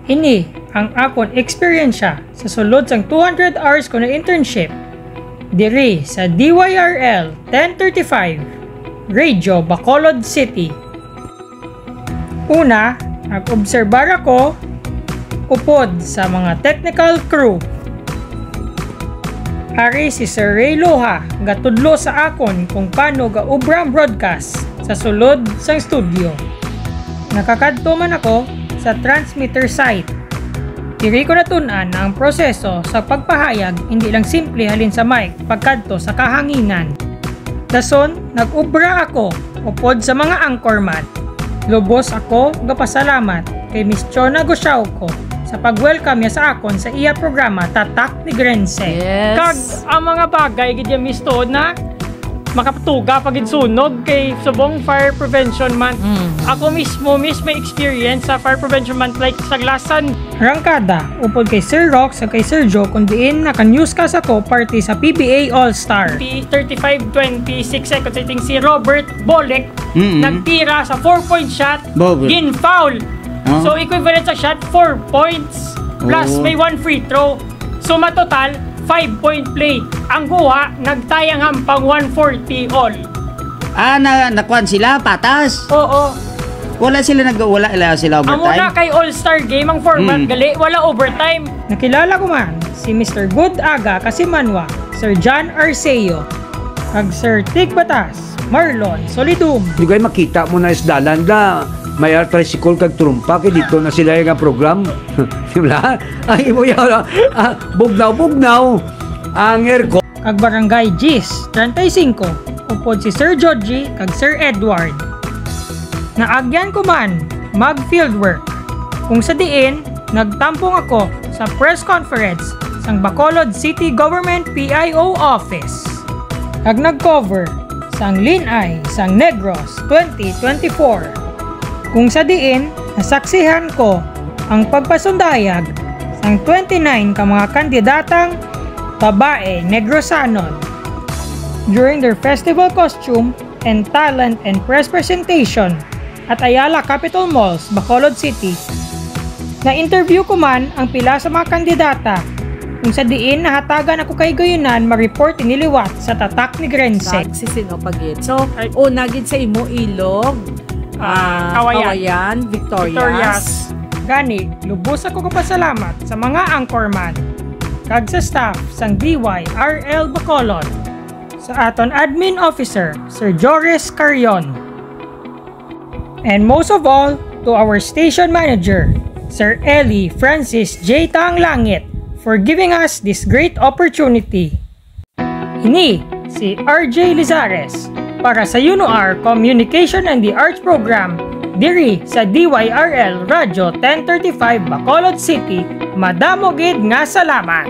Ini ang akon eksperyensya sa sulod sang 200 hours ko na internship diri sa DYRL 1035 Radio Bacolod City. Una, nag-obserbar ako upod sa mga technical crew. Ari si Sir Ray Loha gatudlo sa akon kung paano gaubra ang broadcast sa sulod sang studio. Nakakadto man ako sa transmitter site. Diri ko natun-an na ang proseso sa pagpahayag hindi lang simple halin sa mic pagkadto sa kahanginan. Dason, nag-ubra ako upod sa mga anchorman. Lubos ako gapasalamat kay Miss Chona Gosiauco sa pag-welcome niya sa akon sa iya programa Tatak ni Grense. Yes. Kag ang mga bagay gid Miss Toad na makapatuga pagid sunog kay subong fire prevention month. Ako mismo may experience sa fire prevention month like saglasan rangkada upod kay Sir Rox sa kay Sir Joe kun diin naka-newscast ako party sa PBA All-Star. 35-26 seconds I think si Robert Bolek nagtira sa 4-point shot gin foul. So equivalent sa shot 4 points plus may 1 free throw. So matotal 5-point play. Ang guha nagtayang hampang 140 all. Nakuan sila patas. Oo. Wala sila overtime. Ang muna kay All-Star game ang format gali wala overtime. Nakilala ko man si Mr. Good Aga Kasimanwa, Sir John Arceo, kag Sir Tig Batas, Marlon Solidum. Hindi kayo makita mo na isdalan na may tricycle kag trumpa kay dito na sila yung program. Diba? Ay mo yan. Bugnaw. Ang aircon. Kag Barangay Gis 35 upod si Sir Georgie kag Sir Edward. Naagyan ko man mag fieldwork. Kung sa diin, nagtampong ako sa press conference sang Bacolod City Government PIO Office. Kag nag-cover sang Linay sang Negros 2024. Kung sa diin, nasaksihan ko ang pagpasundayag sang 29 ka mga kandidatang babae Negrosanon during their festival costume and talent and press presentation at Ayala Capitol Malls, Bacolod City. Na-interview ko man ang pila sa mga kandidata kung sa diin nahatagan ako kay Guyunan ma-report iniliwat sa Tatak ni Grense. Nagsisinopagit. So, una gid sa imo ilog, Kawayan, Victorias. Gani, lubos ako kapasalamat sa mga anchorman kag sa staff sang DYRL Bacolod, sa aton admin officer, Sir Joris Carion. And most of all, to our station manager, Sir Eli Francis J. Tanglangit, for giving us this great opportunity. Ini si RJ Lizares para sa UNOR Communication and the Arts Program diri sa DYRL Radio 1035 Bacolod City. Madamo gid nga salamat.